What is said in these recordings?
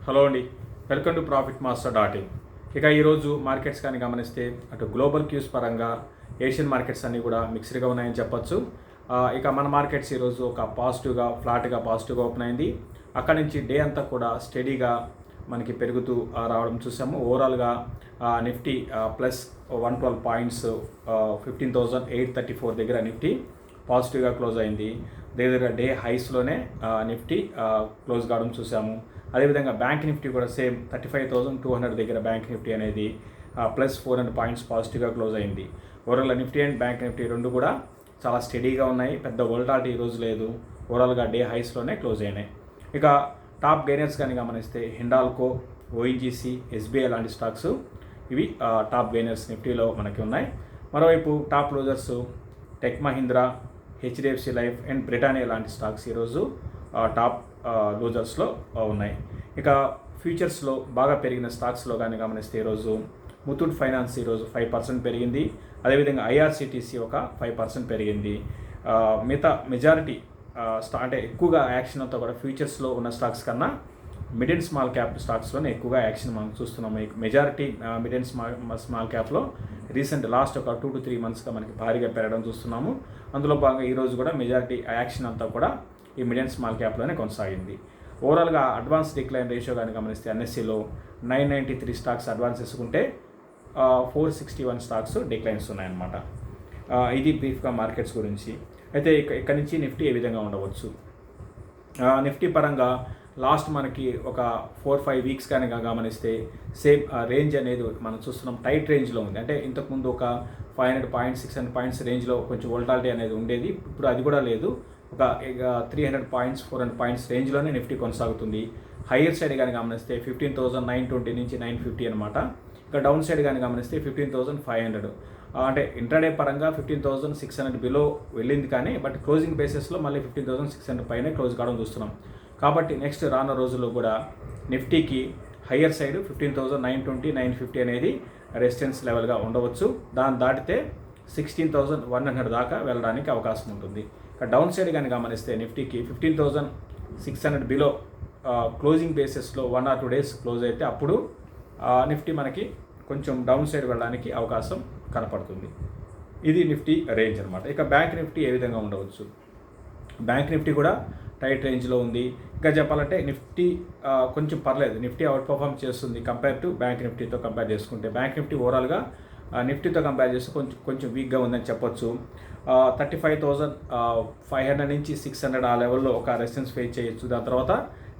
Hello అండి, welcome to profit master dot in. ఇక ఈరోజు మార్కెట్స్ కానీ గమనిస్తే అటు గ్లోబల్ క్యూస్ పరంగా ఏషియన్ మార్కెట్స్ అన్నీ కూడా మిక్స్డ్గా ఉన్నాయని చెప్పొచ్చు. ఇక మన మార్కెట్స్ ఈరోజు ఒక ఫ్లాట్గా పాజిటివ్గా ఓపెన్ అయింది. అక్కడి నుంచి డే అంతా కూడా స్టడీగా మనకి పెరుగుతూ రావడం చూసాము. ఓవరాల్గా నిఫ్టీ ప్లస్ 112 పాయింట్స్ 15,834 దగ్గర నిఫ్టీ పాజిటివ్గా క్లోజ్ అయింది. దగ్గర డే హైస్లోనే నిఫ్టీ క్లోజ్ కావడం చూసాము. అదేవిధంగా బ్యాంక్ నిఫ్టీ కూడా సేమ్ 35,200 దగ్గర బ్యాంక్ నిఫ్టీ అనేది ప్లస్ 400 పాయింట్స్ పాజిటివ్గా క్లోజ్ అయింది. ఓవరాల్గా నిఫ్టీ అండ్ బ్యాంక్ నిఫ్టీ రెండు కూడా చాలా స్టడీగా ఉన్నాయి. పెద్ద వోల్టాలిటీ ఈరోజు లేదు. ఓవరాల్గా డే హైస్లోనే క్లోజ్ అయినాయి. ఇక టాప్ గెయినర్స్ కానీ గమనిస్తే హిండాల్కో, ఓఎన్జీసీ, ఎస్బీఐ లాంటి స్టాక్స్ ఇవి టాప్ గెయినర్స్ నిఫ్టీలో మనకి ఉన్నాయి. మరోవైపు top losers tech Mahindra, HDFC life and Britannia లాంటి స్టాక్స్ ఈరోజు టాప్ లూజర్స్లో ఉన్నాయి. ఇక ఫ్యూచర్స్లో బాగా పెరిగిన స్టాక్స్లో కానీ గమనిస్తే ఈరోజు ముతూట్ ఫైనాన్స్ ఈరోజు 5% పెరిగింది. అదేవిధంగా ఐఆర్సిటీసీ ఒక 5% పెరిగింది. మిగతా మెజారిటీ అంటే ఎక్కువగా యాక్షన్ అంతా కూడా ఫ్యూచర్స్లో ఉన్న స్టాక్స్ కన్నా మిడ్ అండ్ స్మాల్ క్యాప్ స్టాక్స్లోనే ఎక్కువగా యాక్షన్ మనం చూస్తున్నాం. మెజారిటీ మిడ్ అండ్ స్మాల్ క్యాప్లో రీసెంట్ లాస్ట్ ఒక 2 to 3 monthsగా మనకి భారీగా పెరగడం చూస్తున్నాము. అందులో భాగంగా ఈరోజు కూడా మెజారిటీ యాక్షన్ అంతా కూడా ఈ మిడ్ అండ్ స్మాల్ క్యాప్లోనే కొనసాగింది. ఓవరాల్గా అడ్వాన్స్ డిక్లైన్ రేషియో కానీ గమనిస్తే ఎన్ఎస్సిలో 993 స్టాక్స్ అడ్వాన్స్ చేసుకుంటే 461 స్టాక్స్ డిక్లైన్స్ ఉన్నాయన్నమాట. ఇది బ్రీఫ్గా మార్కెట్స్ గురించి. అయితే ఇక్కడ నుంచి నిఫ్టీ ఏ విధంగా ఉండవచ్చు. నిఫ్టీ పరంగా లాస్ట్ మనకి ఒక 4-5 వీక్స్ కానీ గమనిస్తే సేమ్ రేంజ్ అనేది మనం చూస్తున్నాం, టైట్ రేంజ్లో ఉంది. అంటే ఇంతకుముందు ఒక 500 పాయింట్స్ 600 పాయింట్స్ రేంజ్లో కొంచెం వోల్టాలిటీ అనేది ఉండేది. ఇప్పుడు అది కూడా లేదు. ఒక 300 పాయింట్స్ 400 పాయింట్స్ రేంజ్లోనే నిఫ్టీ కొనసాగుతుంది. హైయర్ సైడ్ కానీ గమనిస్తే 15,920 నుంచి 950 అనమాట. ఇక డౌన్ సైడ్ కానీ గమనిస్తే 15,500. అంటే ఇంట్రాడే పరంగా 15,600 బిలో వెళ్ళింది, కానీ బట్ క్లోజింగ్ బేసిస్లో మళ్ళీ 15,600 పైనే క్లోజ్ కావడం చూస్తున్నాం. కాబట్టి నెక్స్ట్ రానున్న రోజుల్లో కూడా నిఫ్టీకి హయ్యర్ సైడ్ 15,920 950 అనేది రెసిస్టెన్స్ లెవెల్గా ఉండవచ్చు. దాన్ని దాటితే 16,100 దాకా వెళ్ళడానికి అవకాశం ఉంటుంది. ఇక డౌన్ సైడ్ కానీ గమనిస్తే నిఫ్టీకి 15,600 బిలో క్లోజింగ్ బేసిస్లో 1 or 2 days క్లోజ్ అయితే అప్పుడు నిఫ్టీ మనకి కొంచెం డౌన్ సైడ్ వెళ్ళడానికి అవకాశం కనపడుతుంది. ఇది నిఫ్టీ రేంజ్ అనమాట. ఇక బ్యాంక్ నిఫ్టీ ఏ విధంగా ఉండవచ్చు. బ్యాంక్ నిఫ్టీ కూడా టైట్ రేంజ్లో ఉంది. ఇంకా చెప్పాలంటే నిఫ్టీ కొంచెం పర్లేదు, నిఫ్టీ అవుట్ పర్ఫార్మ్ చేస్తుంది కంపేర్ టు బ్యాంక్ నిఫ్టీతో కంపేర్ చేసుకుంటే. బ్యాంక్ నిఫ్టీ ఓవరాల్గా నిఫ్టీతో కంపేర్ చేస్తే కొంచెం వీక్గా ఉందని చెప్పొచ్చు. 35,500 నుంచి 600 ఆ లెవెల్లో ఒక రెసిస్టెన్స్ ఫేస్ చేయొచ్చు. దాని తర్వాత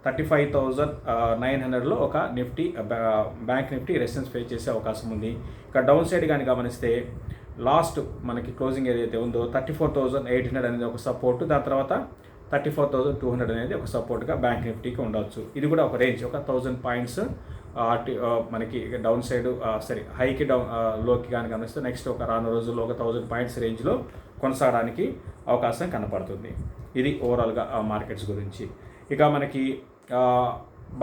35,900లో ఒక Nifty bank Nifty resistance face చేసే అవకాశం ఉంది. ఇక డౌన్ సైడ్ కానీ గమనిస్తే లాస్ట్ మనకి క్లోజింగ్ ఏదైతే ఉందో 34,800 అనేది ఒక సపోర్ట్, దాని తర్వాత 34,200 అనేది ఒక సపోర్ట్గా బ్యాంక్ నిఫ్టీకి ఉండవచ్చు. ఇది కూడా ఒక రేంజ్, ఒక 1000 పాయింట్స్ మనకి డౌన్ సైడ్ హైకి లోకి కానీ గమనిస్తే నెక్స్ట్ ఒక రాను రోజుల్లో ఒక 1000 పాయింట్స్ రేంజ్లో కొనసాగడానికి అవకాశం కనపడుతుంది. ఇది ఓవరాల్గా మార్కెట్స్ గురించి. ఇక మనకి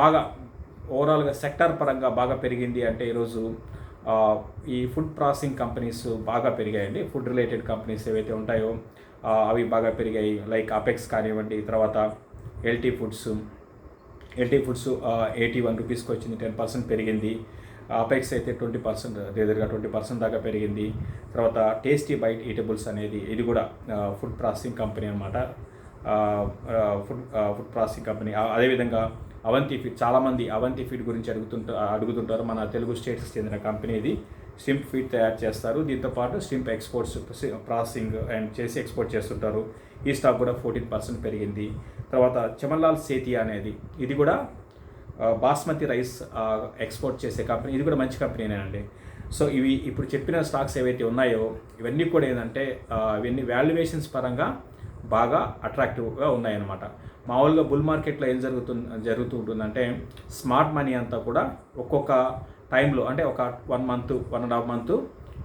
బాగా ఓవరాల్గా సెక్టార్ పరంగా బాగా పెరిగింది అంటే ఈరోజు ఈ ఫుడ్ ప్రాసెసింగ్ కంపెనీస్ బాగా పెరిగాయండి. ఫుడ్ రిలేటెడ్ కంపెనీస్ ఏవైతే ఉంటాయో అవి బాగా పెరిగాయి. లైక్ అపెక్స్ కానివ్వండి, తర్వాత ఎల్టీ ఫుడ్స్ 81 రూపీస్కి వచ్చింది, 10% పెరిగింది. అపెక్స్ అయితే 20% దగ్గరగా 20% దాకా పెరిగింది. తర్వాత టేస్టీ బైట్ ఈటబుల్స్ అనేది ఇది కూడా ఫుడ్ ప్రాసెసింగ్ కంపెనీ అనమాట. Food processing company. అదేవిధంగా అవంతి ఫీడ్, చాలామంది అవంతి ఫీడ్ గురించి అడుగుతుంటారు. మన తెలుగు స్టేట్స్కి చెందిన కంపెనీ ఇది. స్ట్రింప్ ఫీడ్ తయారు చేస్తారు. దీంతోపాటు స్ట్రింప్ ఎక్స్పోర్ట్స్ ప్రాసెసింగ్ అండ్ చేసి ఎక్స్పోర్ట్ చేస్తుంటారు. ఈ స్టాక్ కూడా 14% పెరిగింది. తర్వాత చమన్లాల్ సేతియా అనేది ఇది కూడా బాస్మతి రైస్ ఎక్స్పోర్ట్ చేసే కంపెనీ. ఇది కూడా మంచి కంపెనీనేనండి. సో ఇవి ఇప్పుడు చెప్పిన స్టాక్స్ ఏవైతే ఉన్నాయో ఇవన్నీ కూడా ఏంటంటే ఇవన్నీ వాల్యుయేషన్స్ పరంగా బాగా అట్రాక్టివ్గా ఉన్నాయన్నమాట. మామూలుగా బుల్ మార్కెట్లో ఏం జరుగుతూ ఉంటుందంటే స్మార్ట్ మనీ అంతా కూడా ఒక్కొక్క టైంలో అంటే ఒక 1 month 1.5 month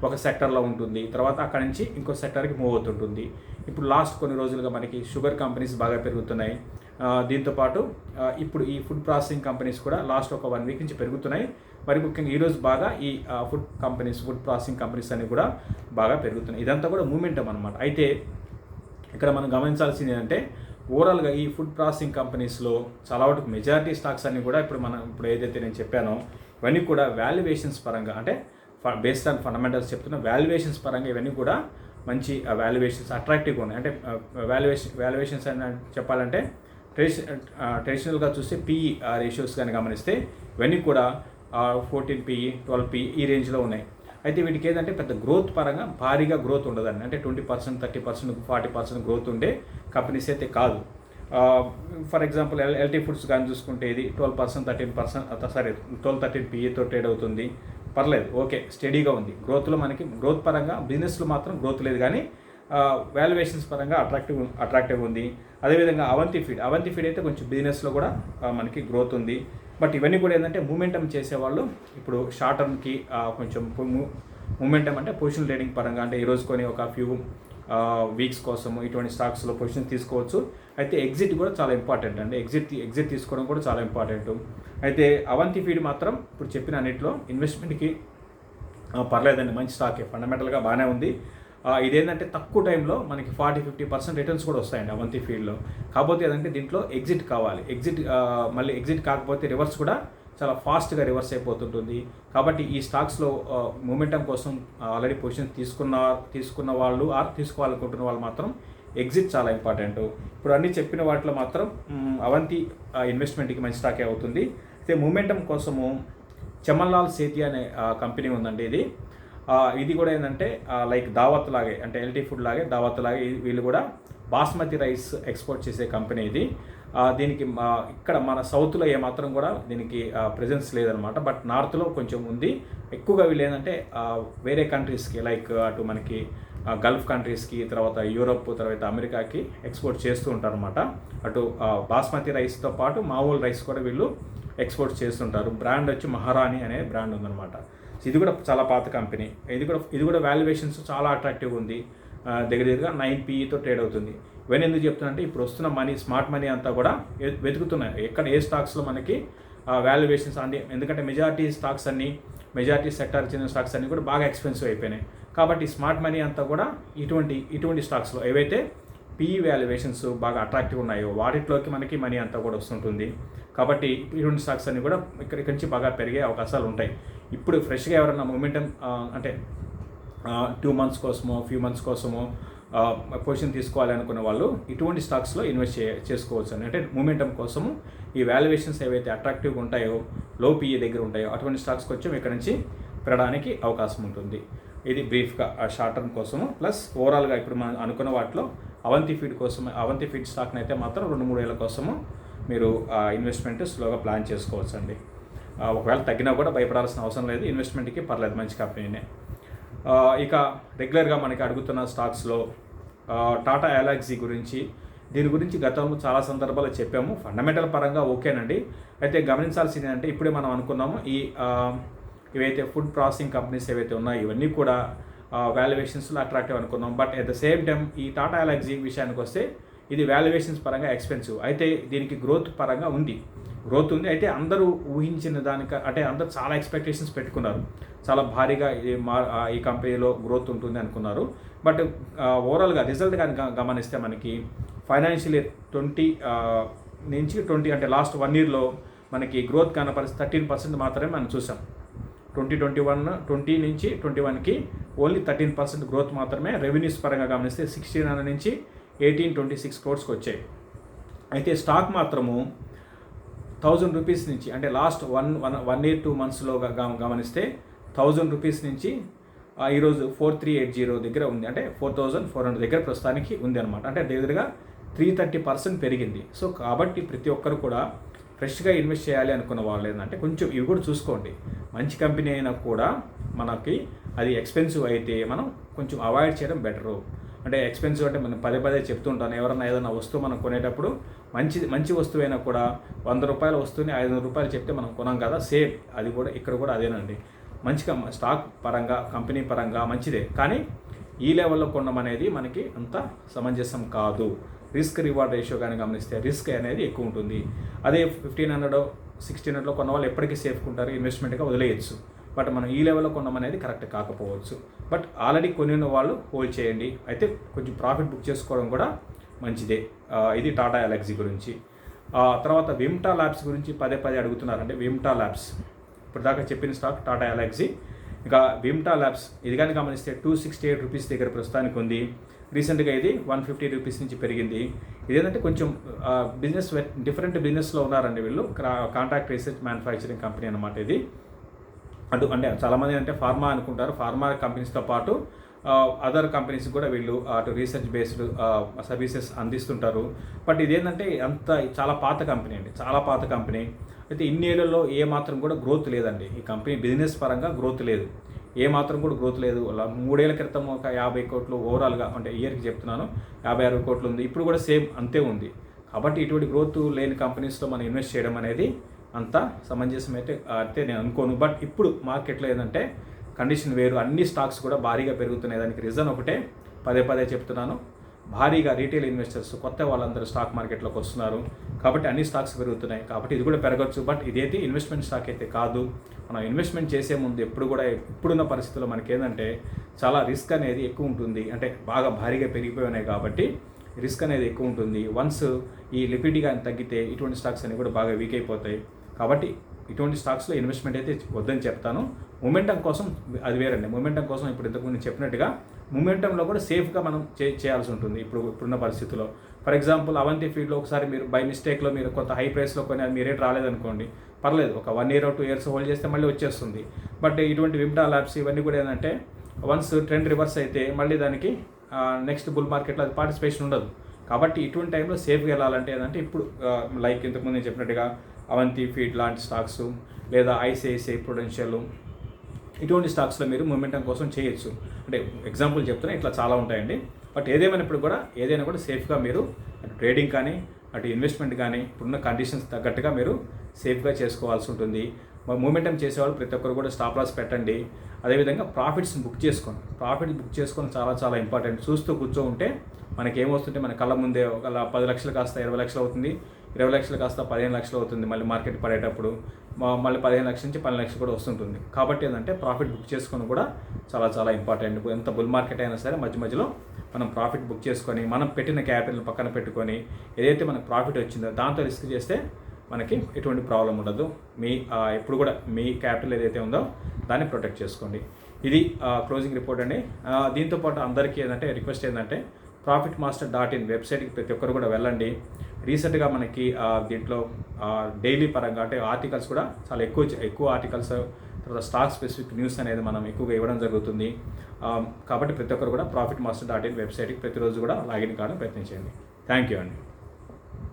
ఒక సెక్టర్లో ఉంటుంది. తర్వాత అక్కడి నుంచి ఇంకో సెక్టర్కి మూవ్ అవుతుంటుంది. ఇప్పుడు లాస్ట్ కొన్ని రోజులుగా మనకి షుగర్ కంపెనీస్ బాగా పెరుగుతున్నాయి. దీంతోపాటు ఇప్పుడు ఈ ఫుడ్ ప్రాసెసింగ్ కంపెనీస్ కూడా లాస్ట్ ఒక 1 week నుంచి పెరుగుతున్నాయి. మరి ముఖ్యంగా ఈరోజు బాగా ఈ ఫుడ్ ప్రాసెసింగ్ కంపెనీస్ అన్నీ కూడా బాగా పెరుగుతున్నాయి. ఇదంతా కూడా మూమెంటం అనమాట. అయితే ఇక్కడ మనం గమనించాల్సింది ఏంటంటే ఓవరాల్గా ఈ ఫుడ్ ప్రాసెసింగ్ కంపెనీస్లో చాలా వరకు మెజారిటీ స్టాక్స్ అన్నీ కూడా ఇప్పుడు ఏదైతే నేను చెప్పానో ఇవన్నీ కూడా వాల్యుయేషన్స్ పరంగా, అంటే బేస్డ్ ఆన్ ఫండమెంటల్స్ చెప్తున్న వాల్యుయేషన్స్ పరంగా ఇవన్నీ కూడా మంచి వాల్యుయేషన్స్ అట్రాక్టివ్గా ఉన్నాయి. అంటే వాల్యుయేషన్స్ అని చెప్పాలంటే ట్రెడిషనల్గా చూస్తే పిఈ రేషియోస్ కానీ గమనిస్తే ఇవన్నీ కూడా 14 పిఈ 12 పిఈ ఈ రేంజ్లో ఉన్నాయి. అయితే వీటికి ఏంటంటే పెద్ద గ్రోత్ పరంగా భారీగా గ్రోత్ ఉండదండి. అంటే 20%, 30%, 40% గ్రోత్ ఉండే కంపెనీస్ అయితే కాదు. ఫర్ ఎగ్జాంపుల్ ఎల్టీ ఫుడ్స్ కానీ చూసుకుంటే ఇది 12%, 13% పిఈతో ట్రేడ్ అవుతుంది. పర్లేదు, ఓకే, స్టడీగా ఉంది. గ్రోత్లో మనకి గ్రోత్ పరంగా బిజినెస్లో మాత్రం గ్రోత్ లేదు, కానీ వాల్యుయేషన్స్ పరంగా అట్రాక్టివ్ ఉంది. అదేవిధంగా అవంతి ఫీడ్ అయితే కొంచెం బిజినెస్లో కూడా మనకి గ్రోత్ ఉంది. బట్ ఇవన్నీ కూడా ఏంటంటే మూమెంటం చేసేవాళ్ళు ఇప్పుడు షార్ట్ టర్మ్కి కొంచెం మూమెంటం అంటే పొజిషన్ ట్రేడింగ్ పరంగా, అంటే ఈరోజు కొని ఒక ఫ్యూ వీక్స్ కోసము ఇటువంటి స్టాక్స్లో పొజిషన్ తీసుకోవచ్చు. అయితే ఎగ్జిట్ కూడా చాలా ఇంపార్టెంట్ అండి. ఎగ్జిట్ తీసుకోవడం కూడా చాలా ఇంపార్టెంట్. అయితే అవంతి ఫీడ్ మాత్రం ఇప్పుడు చెప్పిన అన్నింటిలో ఇన్వెస్ట్మెంట్కి పర్లేదండి, మంచి స్టాకే, ఫండమెంటల్గా బాగానే ఉంది. ఇదేంటంటే తక్కువ టైంలో మనకి 40-50% రిటర్న్స్ కూడా వస్తాయండి అవంతి ఫీల్డ్లో. కాకపోతే ఏదంటే దీంట్లో ఎగ్జిట్ కావాలి. మళ్ళీ ఎగ్జిట్ కాకపోతే రివర్స్ కూడా చాలా ఫాస్ట్గా రివర్స్ అయిపోతుంటుంది. కాబట్టి ఈ స్టాక్స్లో మూమెంటం కోసం ఆల్రెడీ పొజిషన్ తీసుకున్న వాళ్ళు తీసుకోవాలనుకుంటున్న వాళ్ళు మాత్రం ఎగ్జిట్ చాలా ఇంపార్టెంట్. ఇప్పుడు అన్నీ చెప్పిన వాటిలో మాత్రం అవంతి ఇన్వెస్ట్మెంట్కి మంచి స్టాకే అవుతుంది. అయితే మూమెంటం కోసము చమన్లాల్ సేతి అనే కంపెనీ ఉందండి. ఇది కూడా ఏంటంటే లైక్ దావత్ లాగే, అంటే ఎల్టీ ఫుడ్ లాగే దావత్ లాగే వీళ్ళు కూడా బాస్మతి రైస్ ఎక్స్పోర్ట్ చేసే కంపెనీ ఇది. దీనికి ఇక్కడ మన సౌత్లో ఏమాత్రం కూడా దీనికి ప్రెజెన్స్ లేదనమాట. బట్ నార్త్లో కొంచెం ఉంది. ఎక్కువగా వీళ్ళు ఏంటంటే వేరే కంట్రీస్కి, లైక్ అటు మనకి గల్ఫ్ కంట్రీస్కి, తర్వాత యూరోప్, తర్వాత అమెరికాకి ఎక్స్పోర్ట్ చేస్తూ ఉంటారన్నమాట. అటు బాస్మతి రైస్తో పాటు మామూలు రైస్ కూడా వీళ్ళు ఎక్స్పోర్ట్ చేస్తుంటారు. బ్రాండ్ వచ్చి మహారాణి అనే బ్రాండ్ ఉందన్నమాట. ఇది కూడా చాలా పాత కంపెనీ. ఇది కూడా వాల్యుయేషన్స్ చాలా అట్రాక్టివ్గా ఉంది. దగ్గరగా 9 PEతో ట్రేడ్ అవుతుంది. ఇవన్నీ ఎందుకు చెప్తున్నా అంటే ఇప్పుడు వస్తున్న స్మార్ట్ మనీ అంతా కూడా వెతుకుతున్నాయి ఎక్కడ ఏ స్టాక్స్లో మనకి వాల్యుయేషన్స్ అండి. ఎందుకంటే మెజారిటీ సెక్టార్ చెందిన స్టాక్స్ అన్నీ కూడా బాగా ఎక్స్పెన్సివ్ అయిపోయినాయి. కాబట్టి స్మార్ట్ మనీ అంతా కూడా ఇటువంటి స్టాక్స్లో ఏవైతే పిఈ వాల్యుయేషన్స్ బాగా అట్రాక్టివ్ ఉన్నాయో వాటిలోకి మనకి మనీ అంతా కూడా వస్తుంటుంది. కాబట్టి ఇటువంటి స్టాక్స్ అన్నీ కూడా ఇక్కడి నుంచి బాగా పెరిగే అవకాశాలు ఉంటాయి. ఇప్పుడు ఫ్రెష్గా ఎవరైనా మూమెంటం అంటే 2 months కోసమో ఫ్యూ మంత్స్ కోసమో పొజిషన్ తీసుకోవాలి అనుకున్న వాళ్ళు ఇటువంటి స్టాక్స్లో ఇన్వెస్ట్ చేసుకోవచ్చు అని. అంటే మూమెంటం కోసము ఈ వాల్యుయేషన్స్ ఏవైతే అట్రాక్టివ్గా ఉంటాయో, లో పిఈ దగ్గర ఉంటాయో అటువంటి స్టాక్స్ కొంచెం ఇక్కడ నుంచి పెరగడానికి అవకాశం ఉంటుంది. ఇది బ్రీఫ్గా షార్ట్ టర్మ్ కోసము. ప్లస్ ఓవరాల్గా ఇప్పుడు మనం అనుకున్న వాటిలో అవంతి ఫీడ్ స్టాక్ని అయితే మాత్రం 2-3 ఏళ్ళ కోసము మీరు ఇన్వెస్ట్మెంట్ స్లోగా ప్లాన్ చేసుకోవచ్చు అండి. ఒకవేళ తగ్గినా కూడా భయపడాల్సిన అవసరం లేదు. ఇన్వెస్ట్మెంట్కి పర్లేదు, మంచి కంపెనీనే. ఇక రెగ్యులర్గా మనకి అడుగుతున్న స్టాక్స్లో టాటా ఎల్ఎక్సీ దీని గురించి గతంలో చాలా సందర్భాల్లో చెప్పాము. ఫండమెంటల్ పరంగా ఓకేనండి. అయితే గమనించాల్సింది అంటే ఇప్పుడే మనం అనుకున్నాము ఇవైతే ఫుడ్ ప్రాసెసింగ్ కంపెనీస్ ఏవైతే ఉన్నాయో ఇవన్నీ కూడా వాల్యుయేషన్స్లో అట్రాక్టివ్ అనుకున్నాం. But at the same time ఈ టాటా ఎల్ఎక్సీ విషయానికి వస్తే ఇది వాల్యుయేషన్స్ పరంగా ఎక్స్పెన్సివ్. అయితే దీనికి గ్రోత్ పరంగా ఉంది. అయితే అందరూ ఊహించిన అంటే అందరూ చాలా ఎక్స్పెక్టేషన్స్ పెట్టుకున్నారు. చాలా భారీగా ఈ కంపెనీలో గ్రోత్ ఉంటుంది అనుకున్నారు. బట్ ఓవరాల్గా రిజల్ట్ కానీ గమనిస్తే మనకి ఫైనాన్షియల్ ఇయర్ 20 నుంచి 20 అంటే లాస్ట్ 1 yearలో మనకి గ్రోత్ కనపరిస్తే 13% మాత్రమే మనం చూసాం. 20 నుంచి 21కి ఓన్లీ 13% గ్రోత్ మాత్రమే. రెవెన్యూస్ పరంగా గమనిస్తే 16 నుంచి 18-26 crores వచ్చాయి. అయితే స్టాక్ మాత్రము 1000 రూపీస్ నుంచి, అంటే లాస్ట్ 1 year 2 monthsలో గమనిస్తే 1000 రూపీస్ నుంచి ఈరోజు 4380 దగ్గర ఉంది. అంటే 4400 దగ్గర ప్రస్తుతానికి ఉంది అనమాట. అంటే దగ్గరగా 330% పెరిగింది. సో కాబట్టి ప్రతి ఒక్కరు కూడా ఫ్రెష్గా ఇన్వెస్ట్ చేయాలి అనుకున్న వాళ్ళు ఏంటంటే కొంచెం ఇవి కూడా చూసుకోండి. మంచి కంపెనీ అయినా కూడా మనకి అది ఎక్స్పెన్సివ్ అయితే మనం కొంచెం అవాయిడ్ చేయడం బెటరు. అంటే ఎక్స్పెన్సివ్ అంటే మనం పదే చెప్తుంటాను. ఎవరైనా ఏదైనా వస్తువు మనం కొనేటప్పుడు మంచి వస్తువు అయినా కూడా 100 రూపాయల వస్తువుని 500 రూపాయలు చెప్తే మనం కొనాం కదా, సేమ్ అది కూడా ఇక్కడ కూడా అదేనండి. మంచిగా స్టాక్ పరంగా కంపెనీ పరంగా మంచిదే, కానీ ఈ లెవెల్లో కొనడం అనేది మనకి అంత సమంజసం కాదు. రిస్క్ రివార్డ్ రేషియో కానీ గమనిస్తే రిస్క్ అనేది ఎక్కువ ఉంటుంది. అదే 1500-1600లో కొన్న వాళ్ళు ఎప్పటికీ సేఫ్కుంటారు, ఇన్వెస్ట్మెంట్గా వదిలేయచ్చు. బట్ మనం ఈ లెవెల్లో కొనడం అనేది కరెక్ట్ కాకపోవచ్చు. బట్ ఆల్రెడీ కొనిన వాళ్ళు హోల్డ్ చేయండి. అయితే కొంచెం ప్రాఫిట్ బుక్ చేసుకోవడం కూడా మంచిదే. ఇది టాటా ఎల్ఎక్సీ గురించి. తర్వాత విమ్టా ల్యాబ్స్ గురించి పదే పదే అడుగుతున్నారంటే విమ్టా ల్యాబ్స్ ఇప్పుడు దాకా చెప్పిన స్టాక్ టాటా ఎల్ఎక్సీ. ఇంకా విమ్టా ల్యాబ్స్ ఇది కానీ గమనిస్తే 268 రూపీస్ దగ్గర ప్రస్తుతానికి ఉంది. రీసెంట్గా ఇది 150 రూపీస్ నుంచి పెరిగింది. ఇదేంటంటే కొంచెం బిజినెస్ డిఫరెంట్ బిజినెస్లో ఉన్నారండి వీళ్ళు. కాంట్రాక్ట్ రీసెర్చ్ మ్యానుఫ్యాక్చరింగ్ కంపెనీ అనమాట ఇది. అంటే చాలామంది అంటే ఫార్మా అనుకుంటారు. ఫార్మా కంపెనీస్తో పాటు అదర్ కంపెనీస్ కూడా వీళ్ళు అటు రీసెర్చ్ బేస్డ్ సర్వీసెస్ అందిస్తుంటారు. బట్ ఇదేంటంటే చాలా పాత కంపెనీ అండి, చాలా పాత కంపెనీ. అయితే ఇన్ని ఏళ్లలో ఏ మాత్రం కూడా గ్రోత్ లేదండి. ఈ కంపెనీ బిజినెస్ పరంగా గ్రోత్ లేదు, ఏ మాత్రం కూడా గ్రోత్ లేదు. 3 ఏళ్ల క్రితం ఒక 50 కోట్లు ఓవరాల్గా, అంటే ఇయర్కి చెప్తున్నాను, 50-60 కోట్లు ఉంది. ఇప్పుడు కూడా సేమ్ అంతే ఉంది. కాబట్టి ఇటువంటి గ్రోత్ లేని కంపెనీస్లో మనం ఇన్వెస్ట్ చేయడం అనేది అంత సమంజసం అయితే నేను అనుకోను. బట్ ఇప్పుడు మార్కెట్లో ఏంటంటే కండిషన్ వేరు. అన్ని స్టాక్స్ కూడా భారీగా పెరుగుతున్నాయి. దానికి రీజన్ ఒకటే, పదే పదే చెప్తున్నాను, భారీగా రీటైల్ ఇన్వెస్టర్స్ కొత్త వాళ్ళందరూ స్టాక్ మార్కెట్లోకి వస్తున్నారు. కాబట్టి అన్ని స్టాక్స్ పెరుగుతున్నాయి. కాబట్టి ఇది కూడా పెరగచ్చు. బట్ ఇదైతే ఇన్వెస్ట్మెంట్ స్టాక్ అయితే కాదు. మనం ఇన్వెస్ట్మెంట్ చేసే ముందు ఎప్పుడు కూడా ఇప్పుడున్న పరిస్థితుల్లో మనకి ఏంటంటే చాలా రిస్క్ అనేది ఎక్కువ ఉంటుంది. అంటే బాగా భారీగా పెరిగిపోయి ఉన్నాయి కాబట్టి రిస్క్ అనేది ఎక్కువ ఉంటుంది. వన్స్ ఈ లిక్విడిటీ కానీ తగ్గితే ఇటువంటి స్టాక్స్ అన్ని కూడా బాగా వీక్ అయిపోతాయి. కాబట్టి ఇటువంటి స్టాక్స్లో ఇన్వెస్ట్మెంట్ అయితే వద్దని చెప్తాను. మొమెంటం కోసం అది వేరండి. మొమెంటం కోసం ఇప్పుడు ఇంతకుముందు చెప్పినట్టుగా మొమెంటంలో కూడా సేఫ్గా మనం చేయాల్సి ఉంటుంది ఇప్పుడున్న పరిస్థితుల్లో. ఫర్ ఎగ్జాంపుల్ అవంతి ఫీడ్లో ఒకసారి మీరు బై మిస్టేక్లో మీరు కొంత హై ప్రైస్లో కొని అది మీ రేట్ రాలేదనుకోండి, పర్లేదు, ఒక 1 year or 2 years హోల్డ్ చేస్తే మళ్ళీ వచ్చేస్తుంది. బట్ ఇటువంటి విమ్టా ల్యాబ్స్ ఇవన్నీ కూడా ఏంటంటే వన్స్ ట్రెండ్ రివర్స్ అయితే మళ్ళీ దానికి నెక్స్ట్ బుల్ మార్కెట్లో అది పార్టిసిపేషన్ ఉండదు. కాబట్టి ఇటువంటి టైంలో సేఫ్గా వెళ్ళాలంటే ఏంటంటే ఇప్పుడు లైక్ ఇంతకుముందు నేను చెప్పినట్టుగా అవంతి ఫీడ్ లాంటి స్టాక్స్ లేదా ఐసిఐసిఐ ప్రుడెన్షియల్ ఇటువంటి స్టాక్స్లో మీరు మొమెంటం కోసం చేయొచ్చు. అంటే ఎగ్జాంపుల్ చెప్తున్నా, ఇట్లా చాలా ఉంటాయండి. బట్ ఏదేమైనప్పుడు కూడా ఏదైనా కూడా సేఫ్గా మీరు అటు ట్రేడింగ్ కానీ అటు ఇన్వెస్ట్మెంట్ కానీ ఇప్పుడున్న కండిషన్స్ తగ్గట్టుగా మీరు సేఫ్గా చేసుకోవాల్సి ఉంటుంది. మూమెంటం చేసేవాళ్ళు ప్రతి ఒక్కరు కూడా స్టాప్ లాస్ పెట్టండి. అదేవిధంగా ప్రాఫిట్స్ బుక్ చేసుకోండి. ప్రాఫిట్స్ బుక్ చేసుకోవడం చాలా చాలా ఇంపార్టెంట్. చూస్తూ కూర్చో ఉంటే మనకి ఏమొస్తుంటే మన కళ్ళ ముందే ఒక 10 లక్షలు కాస్త 20 లక్షలు అవుతుంది, 20 లక్షలు కాస్త 15 లక్షలు అవుతుంది. మళ్ళీ మార్కెట్ పడేటప్పుడు మళ్ళీ 15 లక్షల నుంచి 12 లక్షలు కూడా వస్తుంటుంది. కాబట్టి ఏంటంటే ప్రాఫిట్ బుక్ చేసుకొని కూడా చాలా చాలా ఇంపార్టెంట్. ఎంత బుల్ మార్కెట్ అయినా సరే మధ్య మధ్యలో మనం ప్రాఫిట్ బుక్ చేసుకొని మనం పెట్టిన క్యాపిటల్ పక్కన పెట్టుకొని ఏదైతే మనకు ప్రాఫిట్ వచ్చిందో దాంతో రిస్క్ చేస్తే మనకి ఎటువంటి ప్రాబ్లం ఉండదు. ఎప్పుడు కూడా మీ క్యాపిటల్ ఏదైతే ఉందో దాన్ని ప్రొటెక్ట్ చేసుకోండి. ఇది క్లోజింగ్ రిపోర్ట్ అండి. దీంతోపాటు అందరికీ ఏంటంటే రిక్వెస్ట్ ఏంటంటే profitmaster.in వెబ్సైట్కి ప్రతి ఒక్కరు కూడా వెళ్ళండి. రీసెంట్గా మనకి దీంట్లో డైలీ పరంగా అంటే ఆర్టికల్స్ కూడా చాలా ఎక్కువ ఆర్టికల్స్, తర్వాత స్టాక్ స్పెసిఫిక్ న్యూస్ అనేది మనం ఎక్కువగా ఇవ్వడం జరుగుతుంది. కాబట్టి ప్రతి ఒక్కరు కూడా profitmaster.in వెబ్సైట్కి ప్రతిరోజు కూడా లాగిన్ కావడం ప్రయత్నించండి. థ్యాంక్ యూ అండి.